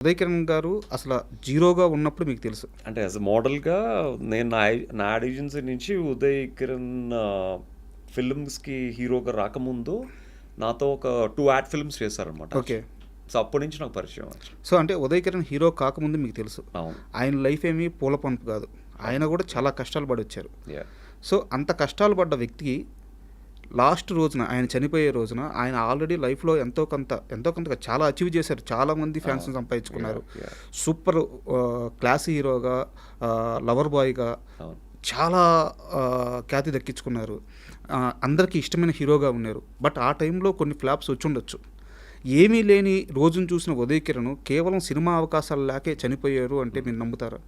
ఉదయ్ కిరణ్ గారు అసల జీరోగా ఉన్నప్పుడు మీకు తెలుసు. అంటే యాజ్ ఎ మోడల్‌గా నేను నా యాడ్ ఏజెన్సీ నుంచి ఉదయ్ కిరణ్ ఫిల్మ్స్‌కి హీరోగా రాకముందు నాతో ఒక 2 యాడ్ ఫిల్మ్స్ చేశారనమాట. ఓకే. సో, అప్పటి నుంచి నాకు పరిచయం యాక్చువల్లీ. సో, అంటే ఉదయ్ కిరణ్ హీరో కాకముందు మీకు తెలుసు. అవును. ఆయన లైఫ్ ఏమీ పూల పంపు కాదు. ఆయన కూడా చాలా కష్టాలు పడొచ్చారు. యాహ్! సో, అంత కష్టాలు పడ్డ వ్యక్తికి లాస్ట్ రోజున ఆయన చనిపోయే రోజున ఆయన ఆల్రెడీ లైఫ్‌లో ఎంతో కొంత చాలా అచీవ్ చేశారు. చాలామంది ఫ్యాన్స్‌ని సంపాదించుకున్నారు. యాహ్! సూపర్ క్లాస్ హీరోగా, లవర్ బాయ్‌గా అవును. చాలా ఖ్యాతి దక్కించుకున్నారు. అందరికీ ఇష్టమైన హీరోగా ఉన్నారు. బట్ ఆ టైంలో కొన్ని ఫ్లాప్స్ వచ్చుండొచ్చు. ఏమీ లేని రోజును చూసిన ఉదయ్ కిరణ్ కేవలం సినిమా అవకాశాలు లేకే చనిపోయారు అంటే మీరు నమ్ముతారా?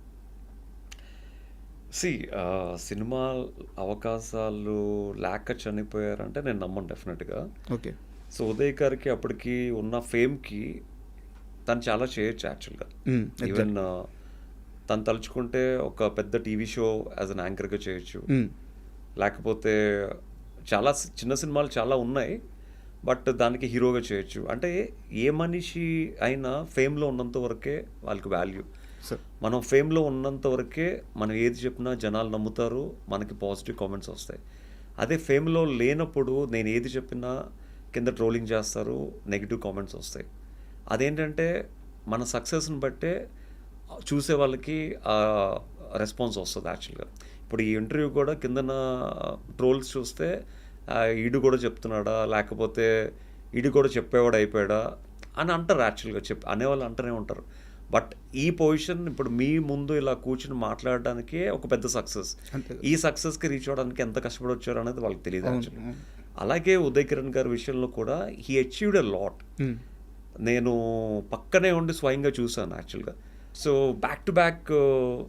సినిమా అవకాశాలు లేక చనిపోయారంటే నేను నమ్మను డెఫినెట్‌గా. ఓకే. సో, ఉదయ్ గారికి అప్పటికి ఉన్న ఫేమ్‌కి తను చాలా చేయొచ్చు యాక్చువల్‌గా. ఈవెన్ తను తలుచుకుంటే ఒక పెద్ద టీవీ షో యాజ్ అన్ యాంకర్‌గా చేయొచ్చు. లేకపోతే చాలా చిన్న సినిమాలు చాలా ఉన్నాయి. బట్ దానికి హీరోగా చేయొచ్చు. అంటే ఏ మనిషి అయినా ఫేమ్‌లో ఉన్నంత వరకే వాళ్ళకి వాల్యూ. మనం ఫేమ్‌లో ఉన్నంత వరకే మనం ఏది చెప్పినా జనాలు నమ్ముతారు. మనకి పాజిటివ్ కామెంట్స్ వస్తాయి. అదే ఫేమ్‌లో లేనప్పుడు నేను ఏది చెప్పినా కింద ట్రోలింగ్ చేస్తారు. నెగిటివ్ కామెంట్స్ వస్తాయి. అదేంటంటే మన సక్సెస్‌ని బట్టే చూసే వాళ్ళకి రెస్పాన్స్ వస్తుంది యాక్చువల్‌గా. ఇప్పుడు ఈ ఇంటర్వ్యూ కూడా కిందన ట్రోల్స్ చూస్తే ఈడు కూడా చెప్తున్నాడా, లేకపోతే ఈడు కూడా చెప్పేవాడు అయిపోయాడా అని అంటారు యాక్చువల్‌గా. అనేవాళ్ళు అంటూనే ఉంటారు. బట్ ఈ పొజిషన్ ఇప్పుడు మీ ముందు ఇలా కూర్చుని మాట్లాడడానికే ఒక పెద్ద సక్సెస్. ఈ సక్సెస్కి రీచ్ అవ్వడానికి ఎంత కష్టపడి వచ్చారు అనేది వాళ్ళకి తెలియదు యాక్చువల్లీ. అలాగే ఉదయ్ కిరణ్ గారి విషయంలో కూడా హీ అచీవ్డ్ ఎ లాట్. నేను పక్కనే ఉండి స్వయంగా చూశాను యాక్చువల్గా. So back to back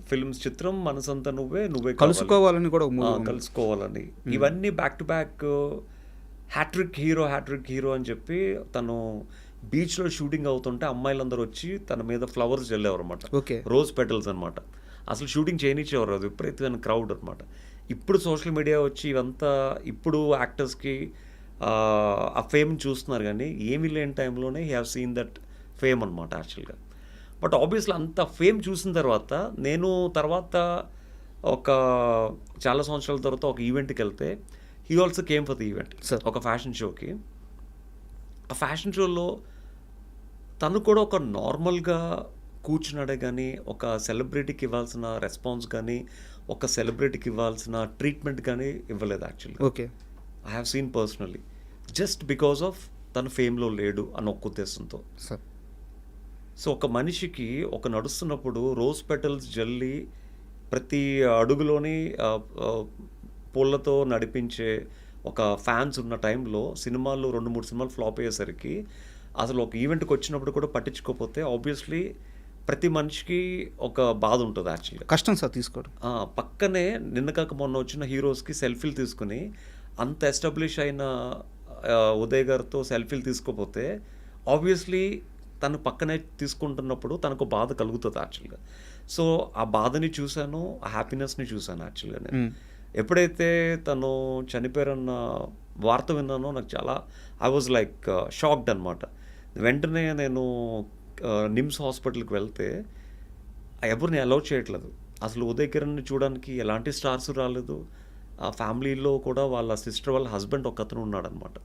films చిత్రం, మనసంతా నువ్వే కలుసుకోవాలని కూడా కలుసుకోవాలని, ఇవన్నీ back to back hat trick hero అని చెప్పి తను బీచ్లో షూటింగ్ అవుతుంటే అమ్మాయిలందరూ వచ్చి తన మీద ఫ్లవర్స్ చల్లేవారు అనమాట. ఓకే. రోజ్ పెటల్స్ అనమాట. అసలు షూటింగ్ చేయనిచ్చేవారు, అది విపరీతమైన క్రౌడ్ అనమాట. ఇప్పుడు సోషల్ మీడియా వచ్చి ఇవంతా ఇప్పుడు యాక్టర్స్కి ఆ ఫేమ్ చూస్తున్నారు, కానీ ఏమీ లేని టైంలోనే he have seen that fame అనమాట యాక్చువల్గా. బట్ ఆబ్వియస్లీ అంత ఫేమ్ చూసిన తర్వాత నేను ఒక చాలా సంవత్సరాల తర్వాత ఒక ఈవెంట్కి వెళ్తే he also came for the event, ఒక ఫ్యాషన్ షోకి. ఆ ఫ్యాషన్ షోలో తను కూడా ఒక నార్మల్గా కూర్చున్నాడే కానీ ఒక సెలబ్రిటీకి ఇవ్వాల్సిన రెస్పాన్స్ కానీ ఒక సెలబ్రిటీకి ఇవ్వాల్సిన ట్రీట్మెంట్ కానీ ఇవ్వలేదు యాక్చువల్గా. Okay. I have seen personally, just because of తను ఫేమ్లో లేడు అన్న ఒక్క ఉద్దేశంతో. సో ఒక మనిషికి ఒక నడుస్తున్నప్పుడు రోజ్ పెటల్స్ జల్లి ప్రతి అడుగులోని పూలతో నడిపించే ఒక ఫ్యాన్స్ ఉన్న టైంలో సినిమాలు 2-3 సినిమాలు ఫ్లాప్ అయ్యేసరికి అసలు ఒక ఈవెంట్కి వచ్చినప్పుడు కూడా పట్టించుకోకపోతే ఆబ్వియస్లీ ప్రతి మనిషికి ఒక బాధ ఉంటుంది యాక్చువల్గా. కష్టం సార్ తీసుకోవడం. పక్కనే నిన్న కాక మొన్న వచ్చిన హీరోస్కి సెల్ఫీలు తీసుకుని అంత ఎస్టాబ్లిష్ అయిన ఉదయ్ గారితో సెల్ఫీలు తీసుకోపోతే ఆబ్వియస్లీ తను పక్కనే తీసుకుంటున్నప్పుడు తనకు బాధ కలుగుతుంది యాక్చువల్గా. సో ఆ బాధని చూశాను, ఆ హ్యాపీనెస్ని చూశాను యాక్చువల్గా. నేను ఎప్పుడైతే తను చనిపోయారన్న వార్త విన్నానో నాకు చాలా ఐ వాజ్ లైక్ షాక్డ్ అనమాట. వెంటనే నేను నిమ్స్ హాస్పిటల్కి వెళ్తే ఎవరిని అలౌ చేయట్లేదు. అసలు ఉదయ్ కిరణ్ని చూడడానికి ఎలాంటి స్టార్స్ రాలేదు. ఆ ఫ్యామిలీలో కూడా వాళ్ళ సిస్టర్ వాళ్ళ హస్బెండ్ ఒకతను ఉన్నాడనమాట.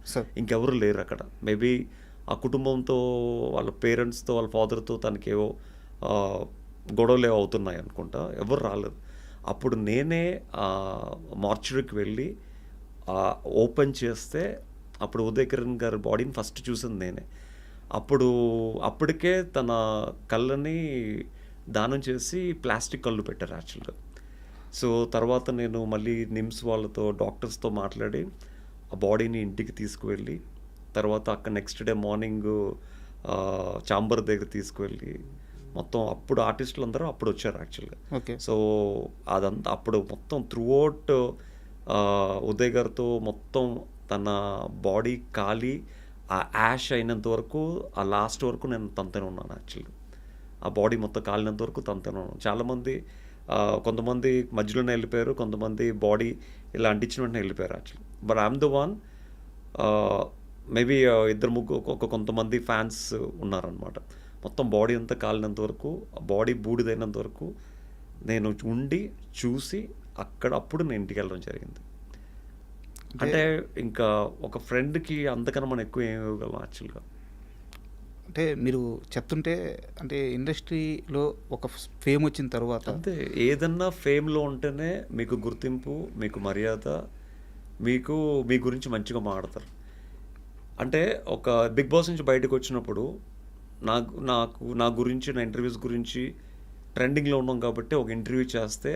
ఇంకెవరు లేరు అక్కడ. మేబీ ఆ కుటుంబంతో వాళ్ళ పేరెంట్స్తో వాళ్ళ ఫాదర్తో తనకేవో గొడవలు అవుతున్నాయి అనుకుంటా, ఎవరు రాలేదు. అప్పుడు నేనే మార్చురీకి వెళ్ళి ఓపెన్ చేస్తే అప్పుడు ఉదయ్ కిరణ్ గారి బాడీని ఫస్ట్ చూసింది నేనే. అప్పటికే తన కళ్ళని దానం చేసి ప్లాస్టిక్ కళ్ళు పెట్టారు యాక్చువల్గా. సో తర్వాత నేను మళ్ళీ నిమ్స్ వాళ్ళతో డాక్టర్స్తో మాట్లాడి ఆ బాడీని ఇంటికి తీసుకువెళ్ళి తర్వాత అక్కడ నెక్స్ట్ డే మార్నింగ్ చాంబర్ దగ్గర తీసుకువెళ్ళి మొత్తం అప్పుడు ఆర్టిస్టులు అందరూ అప్పుడు వచ్చారు యాక్చువల్గా. సో అదంతా అప్పుడు మొత్తం త్రూఅవుట్ ఉదయ్ గారితో మొత్తం తన బాడీ కాలి ఆ యాష్ అయినంత వరకు ఆ లాస్ట్ వరకు నేను తనతోనే ఉన్నాను యాక్చువల్గా. ఆ బాడీ మొత్తం కాలినంత వరకు తనతోనే ఉన్నాను. చాలామంది కొంతమంది మధ్యలోనే వెళ్ళిపోయారు, కొంతమంది బాడీ ఇలా అంటించిన వెంటనే వెళ్ళిపోయారు actually. But I'm the one. Maybe 2-3 కొంతమంది ఫ్యాన్స్ ఉన్నారనమాట. మొత్తం బాడీ అంతా కాలినంత వరకు, బాడీ బూడిదైనంత వరకు నేను ఉండి చూసి అప్పుడు నేను ఇంటికి వెళ్ళడం జరిగింది. అంటే ఇంకా ఒక ఫ్రెండ్కి అంతకన్నా మనం ఎక్కువ ఏమి ఇవ్వగలం యాక్చువల్గా. అంటే మీరు చెప్తుంటే అంటే ఇండస్ట్రీలో ఒక ఫేమ్ వచ్చిన తర్వాత అంతే, ఏదన్నా ఫేమ్లో ఉంటేనే మీకు గుర్తింపు, మీకు మర్యాద, మీకు మీ గురించి మంచిగా మాట్లాడతారు. అంటే ఒక బిగ్ బాస్ నుంచి బయటకు వచ్చినప్పుడు నా గురించి, నా ఇంటర్వ్యూస్ గురించి ట్రెండింగ్లో ఉన్నాం కాబట్టి ఒక ఇంటర్వ్యూ చేస్తే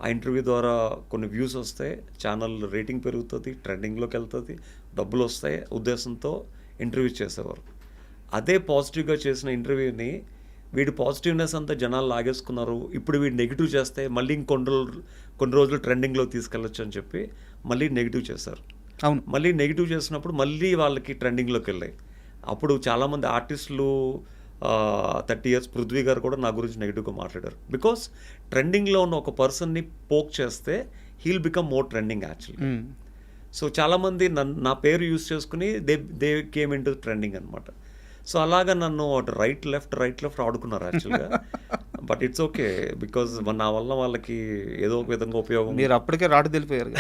ఆ ఇంటర్వ్యూ ద్వారా కొన్ని వ్యూస్ వస్తాయి, ఛానల్ రేటింగ్ పెరుగుతుంది, ట్రెండింగ్లోకి వెళ్తుంది, డబ్బులు వస్తాయి ఉద్దేశంతో ఇంటర్వ్యూ చేసేవారు. అదే పాజిటివ్గా చేసిన ఇంటర్వ్యూని వీడి పాజిటివ్నెస్ అంతా జనాలు లాగేసుకున్నారు, ఇప్పుడు వీడు నెగిటివ్ చేస్తే మళ్ళీ కొన్ని రోజులు ట్రెండింగ్లో తీసుకెళ్ళొచ్చు అని చెప్పి మళ్ళీ నెగిటివ్ చేశారు. అవును, మళ్ళీ నెగిటివ్ చేసినప్పుడు మళ్ళీ వాళ్ళకి ట్రెండింగ్లోకి వెళ్ళాయి. అప్పుడు చాలామంది ఆర్టిస్టులు 30 years పృథ్వీ గారు కూడా నా గురించి నెగిటివ్గా మాట్లాడారు. బికాస్ ట్రెండింగ్లో ఉన్న ఒక పర్సన్ని పోక్ చేస్తే heal become more trending actually. So చాలామంది నా పేరు యూజ్ చేసుకుని they came in to trending అనమాట. సో అలాగా నన్ను రైట్ లెఫ్ట్ ఆడుకున్నారు యాక్చువల్గా. బట్ ఇట్స్ ఓకే, బికాజ్ నా వల్ల వాళ్ళకి ఏదో ఒక విధంగా ఉపయోగం, మీరు అప్పటికే రాటు తెలిపోయారు.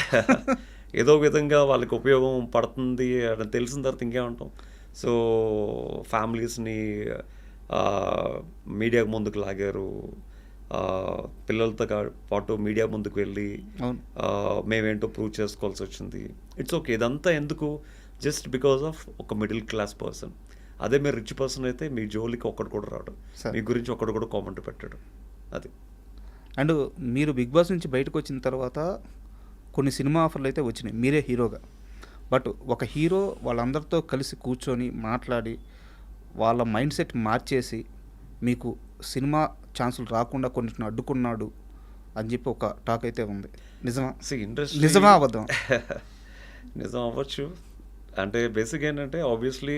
ఏదో ఒక విధంగా వాళ్ళకి ఉపయోగం పడుతుంది అని తెలిసిన తర్వాత ఇంకేమంటాం. సో ఫ్యామిలీస్ని మీడియాకు ముందుకు లాగారు, పిల్లలతో పాటు మీడియా ముందుకు వెళ్ళి మేమేంటో ప్రూవ్ చేసుకోవాల్సి వచ్చింది. ఇట్స్ ఓకే, ఇదంతా ఎందుకు, జస్ట్ బికాస్ ఆఫ్ ఒక మిడిల్ క్లాస్ పర్సన్. అదే మీరు రిచ్ పర్సన్ అయితే మీ జోలికి ఒక్కడు కూడా రాడు, మీ గురించి ఒక్కడు కూడా కామెంట్ పెట్టాడు. అది. అండ్ మీరు బిగ్ బాస్ నుంచి బయటకు వచ్చిన తర్వాత కొన్ని సినిమా ఆఫర్లు అయితే వచ్చినాయి మీరే హీరోగా. బట్ ఒక హీరో వాళ్ళందరితో కలిసి కూర్చొని మాట్లాడి వాళ్ళ మైండ్ సెట్ మార్చేసి మీకు సినిమా ఛాన్సులు రాకుండా కొన్నిటిని అడ్డుకున్నాడు అని చెప్పి ఒక టాక్ అయితే ఉంది. నిజమా? ఇండస్ట్రీ నిజమా అబద్ధం? నిజం అవ్వచ్చు. అంటే బేసిక్ ఏంటంటే ఆబ్వియస్లీ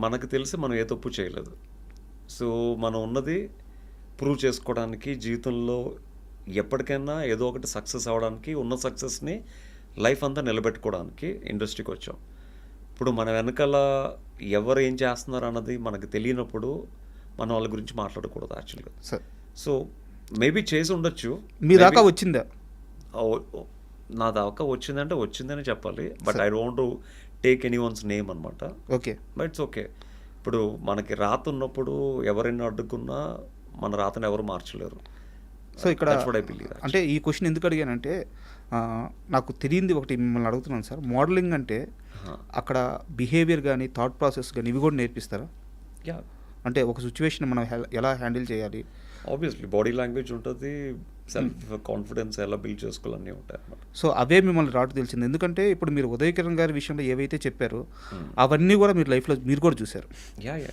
మనకు తెలిసి మనం ఏ తప్పు చేయలేదు. సో మనం ఉన్నది ప్రూవ్ చేసుకోవడానికి, జీవితంలో ఎప్పటికైనా ఏదో ఒకటి సక్సెస్ అవ్వడానికి, ఉన్న సక్సెస్ని లైఫ్ అంతా నిలబెట్టుకోవడానికి ఇండస్ట్రీకి వచ్చాం. ఇప్పుడు మన వెనకాల ఎవరు ఏం చేస్తున్నారు అన్నది మనకు తెలియనప్పుడు మనం వాళ్ళ గురించి మాట్లాడకూడదు యాక్చువల్గా. సో మేబీ చేసి ఉండొచ్చు. మీ దాకా వచ్చిందా? నా దాకా వచ్చిందంటే వచ్చిందని చెప్పాలి. But I don't to take any one's name అనమాట. Okay, but it's okay. ఇప్పుడు మనకి రాత ఉన్నప్పుడు ఎవరైనా అడ్డుకున్నా మన రాతను ఎవరు మార్చలేరు. సో ఇక్కడ అంటే ఈ క్వశ్చన్ ఎందుకు అడిగానంటే నాకు తెలియంది ఒకటి మిమ్మల్ని అడుగుతున్నాను సార్. మోడలింగ్ అంటే అక్కడ బిహేవియర్ కానీ థాట్ ప్రాసెస్ కానీ ఇవి కూడా నేర్పిస్తారా? యా, అంటే ఒక సిచ్యువేషన్ మనం ఎలా హ్యాండిల్ చేయాలి? ఆబ్వియస్లీ బాడీ లాంగ్వేజ్ ఉంటుంది, సెల్ఫ్ కాన్ఫిడెన్స్ ఎలా బిల్డ్ చేసుకోవాలన్నీ ఉంటాయి అన్నమాట. సో అవే మిమ్మల్ని రాటు తెలిసింది. ఎందుకంటే ఇప్పుడు మీరు ఉదయ్ కిరణ్ గారి విషయంలో ఏవైతే చెప్పారో అవన్నీ కూడా మీరు లైఫ్లో మీరు కూడా చూశారు. Yeah yeah